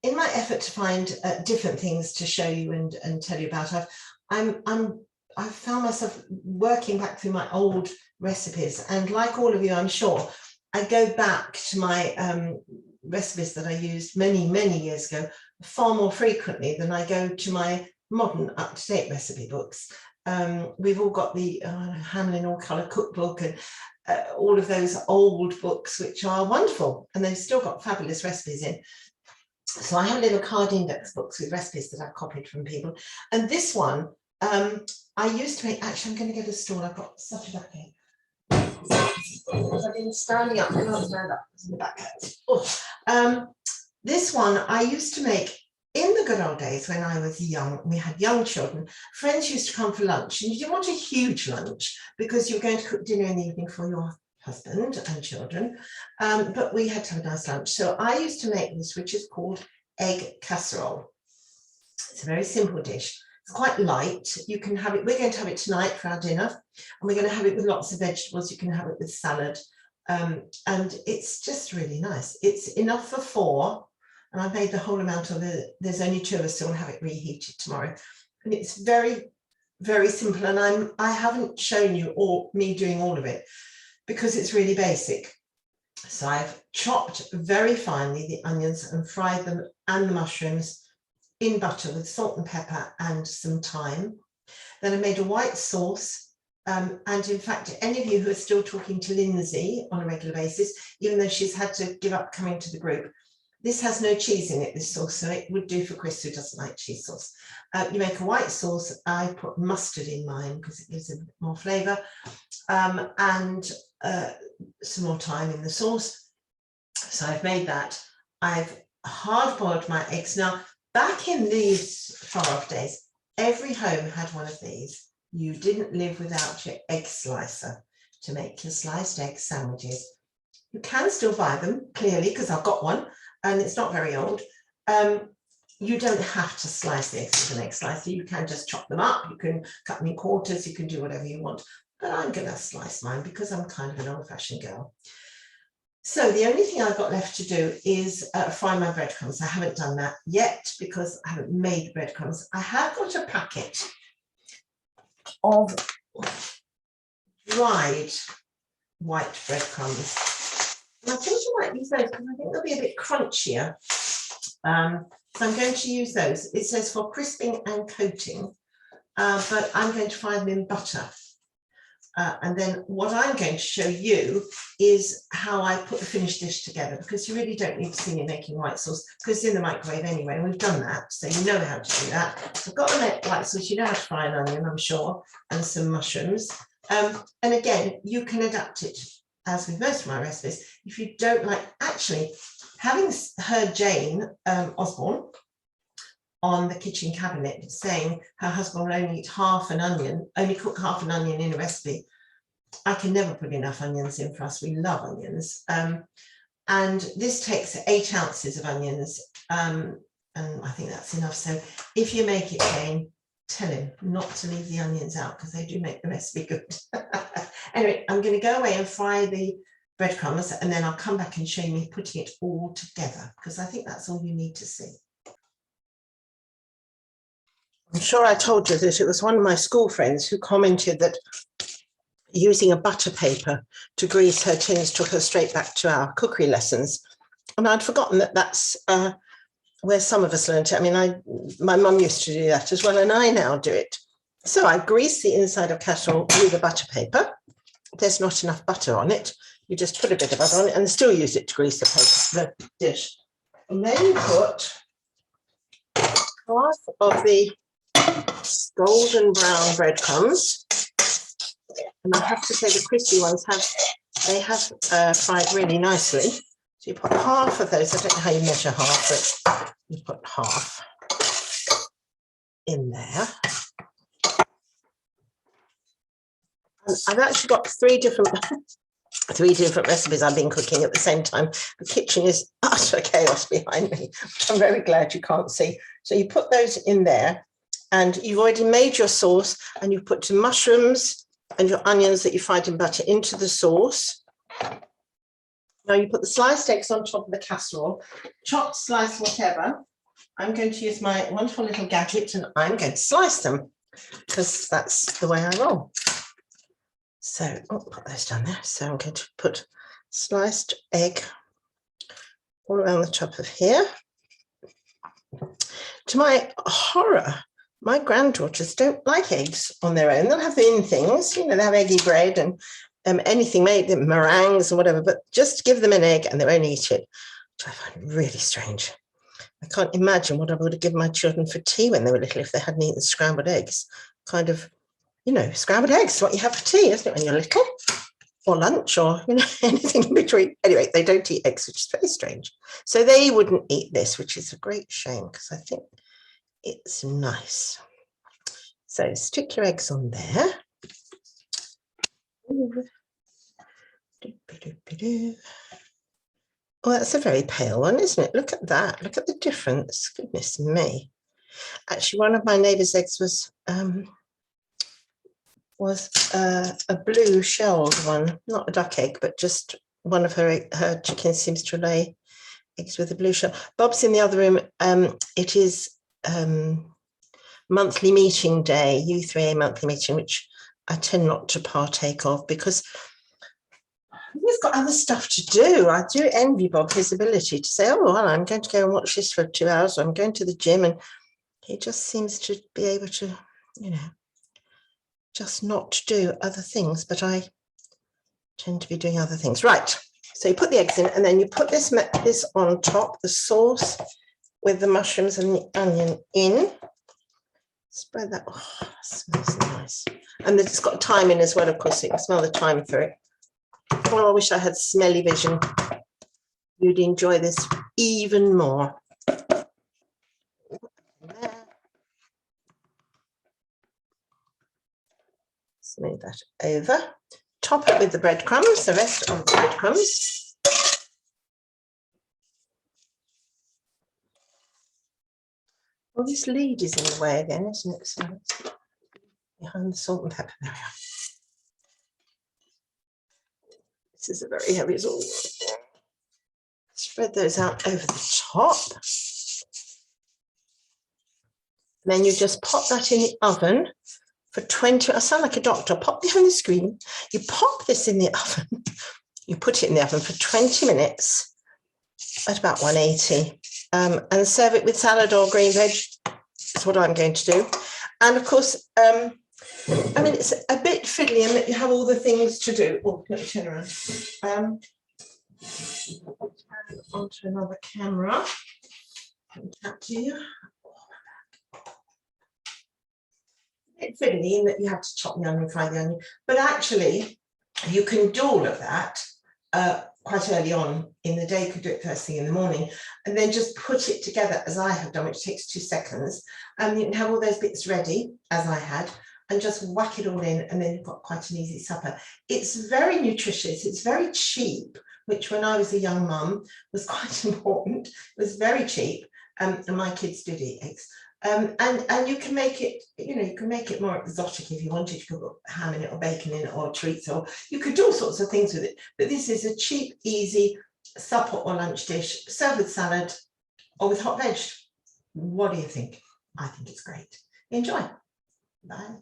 in my effort to find different things to show you and tell you about, I've found myself working back through my old recipes, and like all of you, I'm sure, I go back to my recipes that I used many years ago far more frequently than I go to my modern up-to-date recipe books. We've all got the Hamlin All Colour Cookbook and all of those old books, which are wonderful, and they've still got fabulous recipes in. So I have little card index books with recipes that I've copied from people, and this one I used to make. Actually, I'm going to get a stool. I've got such a backache. I've been standing up. I'm not stand up because my back hurts. This one I used to make in the good old days when I was young. We had young children. Friends used to come for lunch, and you didn't want a huge lunch because you were going to cook dinner in the evening for your husband and children, but we had to have a nice lunch. So I used to make this, which is called egg casserole. It's a very simple dish. It's quite light. You can have it, we're going to have it tonight for our dinner, and we're going to have it with lots of vegetables. You can have it with salad, and it's just really nice. It's enough for 4, and I've made the whole amount of it. There's only 2 of us, so we'll have it reheated tomorrow. And it's very, very simple, and I haven't shown you me doing all of it because it's really basic. So I've chopped very finely the onions and fried them and the mushrooms in butter with salt and pepper and some thyme. Then I made a white sauce. And in fact, any of you who are still talking to Lindsay on a regular basis, even though she's had to give up coming to the group, this has no cheese in it, this sauce, so it would do for Chris, who doesn't like cheese sauce. You make a white sauce. I put mustard in mine because it gives it more flavour, and some more thyme in the sauce. So I've made that. I've hard boiled my eggs. Now, back in these far off days, every home had one of these. You didn't live without your egg slicer to make your sliced egg sandwiches. You can still buy them, clearly, because I've got one, and it's not very old. You don't have to slice the eggs with an egg slicer. You can just chop them up. You can cut them in quarters. You can do whatever you want. But I'm going to slice mine because I'm kind of an old-fashioned girl. So the only thing I've got left to do is fry my breadcrumbs. I haven't done that yet because I haven't made breadcrumbs. I have got a packet of dried white breadcrumbs. And I think I might use those because I think they'll be a bit crunchier. So I'm going to use those. It says for crisping and coating, but I'm going to fry them in butter. And then what I'm going to show you is how I put the finished dish together, because you really don't need to see me making white sauce because it's in the microwave anyway, and we've done that, so you know how to do that. So I've got the white sauce. You know how to fry an onion, I'm sure, and some mushrooms. And again, you can adapt it as with most of my recipes. If you don't like, actually, having heard Jane Osborne on the kitchen cabinet saying her husband will only eat half an onion, only cook half an onion in a recipe. I can never put enough onions in for us. We love onions. And this takes 8 ounces of onions. And I think that's enough. So if you make it, Jane, tell him not to leave the onions out because they do make the recipe good. Anyway, I'm going to go away and fry the breadcrumbs, and then I'll come back and show you me putting it all together, because I think that's all you need to see. I'm sure I told you that it was one of my school friends who commented that using a butter paper to grease her tins took her straight back to our cookery lessons. And I'd forgotten that that's where some of us learned it. I mean, my mum used to do that as well, and I now do it. So I grease the inside of casserole with a butter paper. If there's not enough butter on it, you just put a bit of butter on it and still use it to grease the dish. And then you put half of the golden brown breadcrumbs, and I have to say the crispy ones have fried really nicely. So you put half of those. I don't know how you measure half, but you put half in there. And I've actually got three different recipes I've been cooking at the same time. The kitchen is utter chaos behind me, which I'm very glad you can't see. So you put those in there, and you've already made your sauce, and you've put your mushrooms and your onions that you fried in butter into the sauce. Now you put the sliced eggs on top of the casserole, chopped, sliced, whatever, I'm going to use my wonderful little gadget and I'm going to slice them because that's the way I roll. So I'll put those down there. So I'm going to put sliced egg all around the top of here. To my horror, my granddaughters don't like eggs on their own. They'll have thin things, you know, they have eggy bread and anything made, meringues or whatever, but just give them an egg and they won't eat it, which I find really strange. I can't imagine what I would have given my children for tea when they were little if they hadn't eaten scrambled eggs. Kind of, you know, scrambled eggs is what you have for tea, isn't it, when you're little? Or lunch or, you know, anything in between. Anyway, they don't eat eggs, which is very strange. So they wouldn't eat this, which is a great shame because I think it's nice. So stick your eggs on there. Oh, that's a very pale one, isn't it? Look at that. Look at the difference. Goodness me. Actually, one of my neighbour's eggs was a blue shelled one, not a duck egg, but just one of her chickens seems to lay eggs with a blue shell. Bob's in the other room. It is monthly meeting day, U3A monthly meeting, which I tend not to partake of because we've got other stuff to do. I do envy Bob his ability to say, oh, well, I'm going to go and watch this for 2 hours. Or I'm going to the gym. And he just seems to be able to, you know, just not do other things. But I tend to be doing other things. Right. So you put the eggs in and then you put this on top, the sauce with the mushrooms and the onion in. Spread that. Oh, that smells nice. And it's got thyme in as well, of course, so you can smell the thyme through it. Oh, I wish I had smelly vision. You'd enjoy this even more. Smooth that over. Top it with the breadcrumbs, the rest of the breadcrumbs. Well, this lead is in the way again, isn't it? So it's behind the salt and pepper. There we are. This is a very heavy sauce. Spread those out over the top. And then you just pop that in the oven for 20, I sound like a doctor, pop this on the screen. You pop this in the oven, you put it in the oven for 20 minutes at about 180 and serve it with salad or green veg. That's what I'm going to do. And of course, I mean, it's a bit fiddly in that you have all the things to do. Oh, let me turn around. Onto another camera. Tap to you. It's fiddly in that you have to chop the onion, fry the onion, but actually you can do all of that quite early on in the day. You could do it first thing in the morning and then just put it together as I have done, which takes 2 seconds. And you can have all those bits ready as I had and just whack it all in and then you've got quite an easy supper. It's very nutritious, it's very cheap, which when I was a young mum was quite important. It was very cheap and my kids did eat eggs. And you can make it, you know, you can make it more exotic if you wanted. You could put ham in it or bacon in it or treats, or you could do all sorts of things with it. But this is a cheap, easy supper or lunch dish, served with salad or with hot veg. What do you think? I think it's great. Enjoy. Bye.